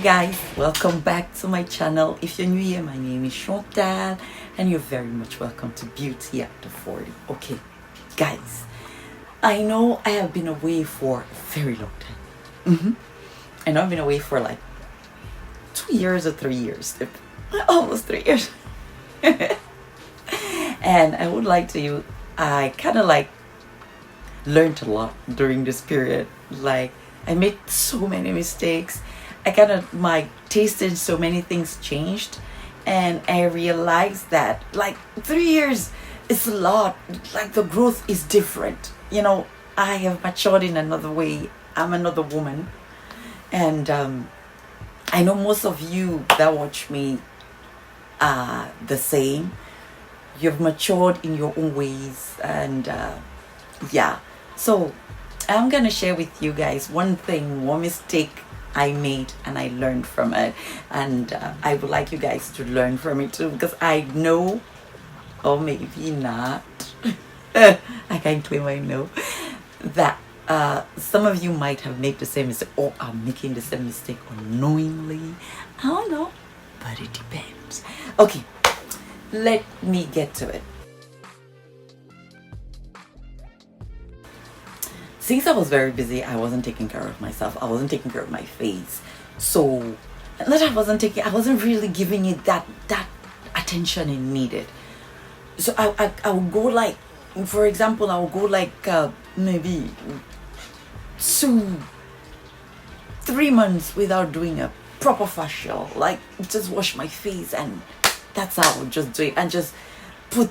guys, welcome back to my channel. If you're new here, my name is Chantal and you're very much welcome to Beauty After 40. Okay guys, I know I have been away for a very long time. I know I've been away for like 2 years or 3 years, almost 3 years. And I would like to I kind of like learned a lot during this period. Like, I made so many mistakes. My taste in so many things changed, and I realized that like 3 years is a lot. Like, the growth is different. You know, I have matured in another way. I'm another woman, and I know most of you that watch me are the same. You've matured in your own ways, and yeah. So I'm gonna share with you guys one mistake I made, and I learned from it, and I would like you guys to learn from it too, because I know, or maybe not, I can't claim I know, that some of you might have made the same mistake, or are making the same mistake unknowingly. I don't know, but it depends. Okay, let me get to it. Since I was very busy, I wasn't taking care of myself. I wasn't taking care of my face. So, not I wasn't really giving it that attention it needed. So I would go like, for example, I would go like maybe 3 months without doing a proper facial. Like, just wash my face, and that's how I would just do it. And just put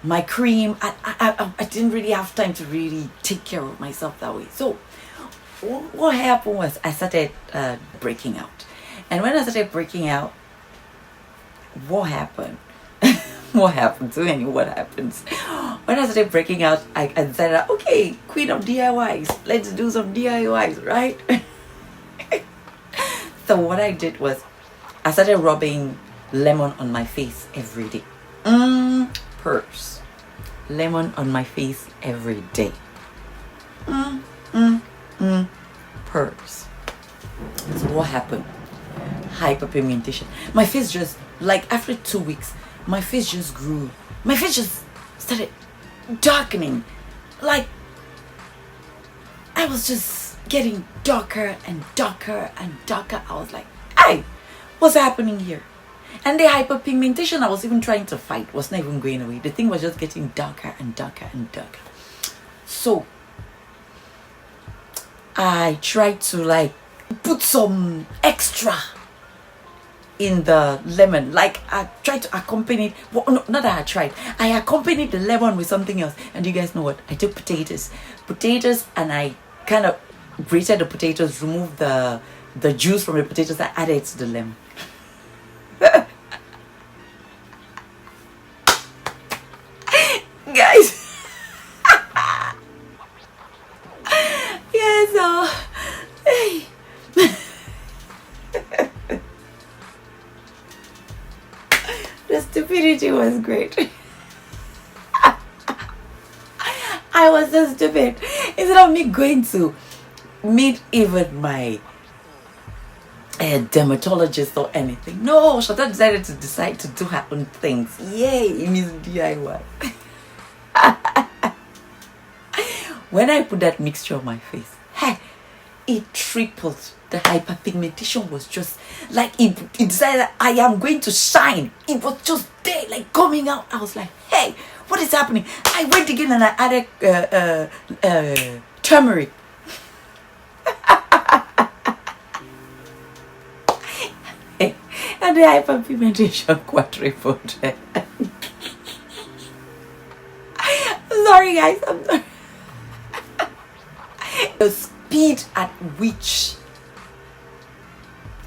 my cream. I didn't really have time to really take care of myself that way. So what happened was I started breaking out. And when I started breaking out, what happened? What happened to me? What happens? When I started breaking out, I decided, okay, queen of DIYs, let's do some DIYs, right? So what I did was I started rubbing lemon on my face every day. Purse. Lemon on my face every day. Purse. So what happened? Hyperpigmentation. My face just, like, after 2 weeks, my face just grew. My face just started darkening. Like, I was just getting darker and darker and darker. I was like, hey, what's happening here? And the hyperpigmentation I was even trying to fight was not even going away. The thing was just getting darker and darker and darker. So I tried to like put some extra in the lemon. Like, I tried to accompany it. Well, no, not that I tried. I accompanied the lemon with something else. And you guys know what? I took potatoes, and I kind of grated the potatoes, removed the juice from the potatoes, and added it to the lemon. Guys, yeah, so hey. The stupidity was great. I was so stupid. Instead of me going to meet even my dermatologist or anything, no, Shata decided to do her own things. Yay, Miss DIY. When I put that mixture on my face, hey, it tripled. The hyperpigmentation was just like, it decided that I am going to shine. It was just there, like coming out. I was like, hey, what is happening? I went again and I added turmeric. And the hyperpigmentation quadrupled. Sorry guys, I'm sorry. The speed at which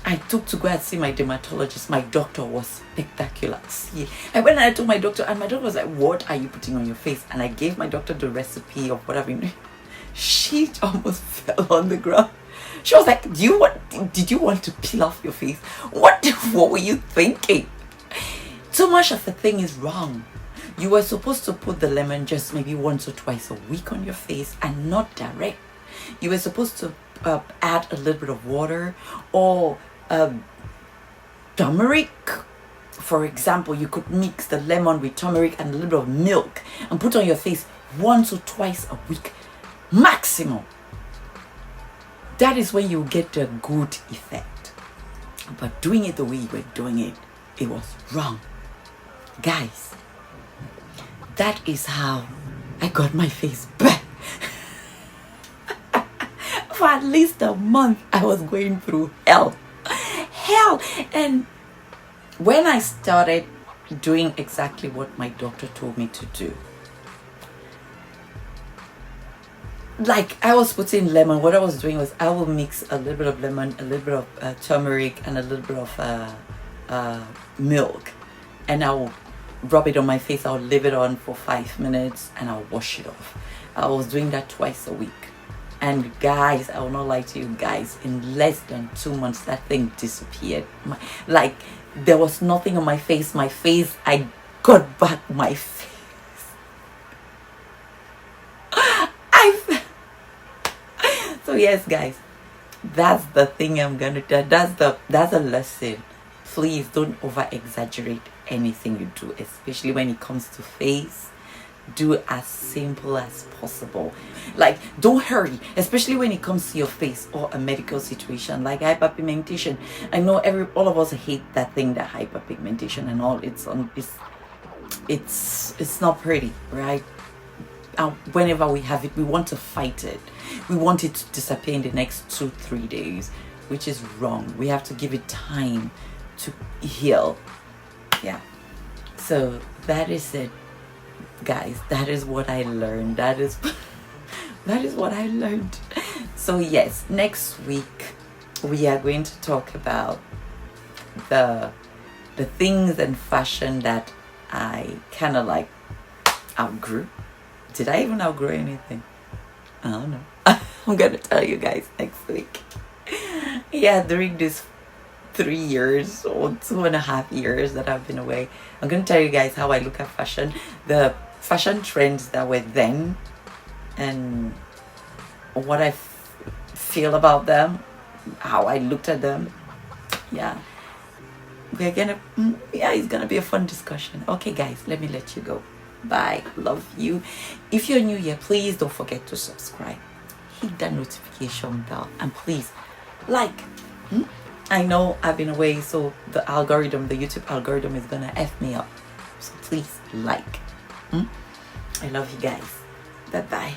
I took to go and see my dermatologist, my doctor, was spectacular. See, I went and I told my doctor, and my doctor was like, what are you putting on your face? And I gave my doctor the recipe of what I've been doing. She almost fell on the ground. She was like, did you want to peel off your face? What were you thinking? Too much of a thing is wrong. You were supposed to put the lemon just maybe once or twice a week on your face, and not direct. You were supposed to add a little bit of water, or turmeric. For example, you could mix the lemon with turmeric and a little bit of milk and put on your face once or twice a week maximum. That is when you get a good effect. But doing it the way you were doing it, it was wrong. Guys, that is how I got my face back. For at least a month, I was going through hell. And when I started doing exactly what my doctor told me to do, like I was putting lemon, what I was doing was I will mix a little bit of lemon, a little bit of turmeric, and a little bit of milk, and I will rub it on my face. I'll leave it on for 5 minutes and I'll wash it off. I was doing that twice a week. And guys, I will not lie to you guys, in less than 2 months that thing disappeared. Like there was nothing on my face. I got back my face. So yes, guys, that's the thing I'm gonna do. That's a lesson. Please don't over exaggerate anything you do, especially when it comes to face. Do as simple as possible. Like, don't hurry, especially when it comes to your face or a medical situation like hyperpigmentation. I know all of us hate that thing, that hyperpigmentation and all. It's not pretty, right? Whenever we have it, we want to fight it. We want it to disappear in the next 2-3 days, which is wrong. We have to give it time to heal. Yeah. So that is it, guys. That is what I learned. That is what I learned. So yes, next week we are going to talk about the things in fashion that I kind of like outgrew. Did I even outgrow anything? I don't know. I'm gonna tell you guys next week. Yeah, during this 3 years or 2.5 years that I've been away, I'm gonna tell you guys how I look at fashion, the fashion trends that were then, and what I feel about them, how I looked at them. Yeah, it's gonna be a fun discussion. Okay guys, let me let you go. Bye. Love you. If you're new here, please don't forget to subscribe, hit that notification bell, and please like. I know I've been away, so the YouTube algorithm is gonna F me up. So please like. I love you guys. Bye bye.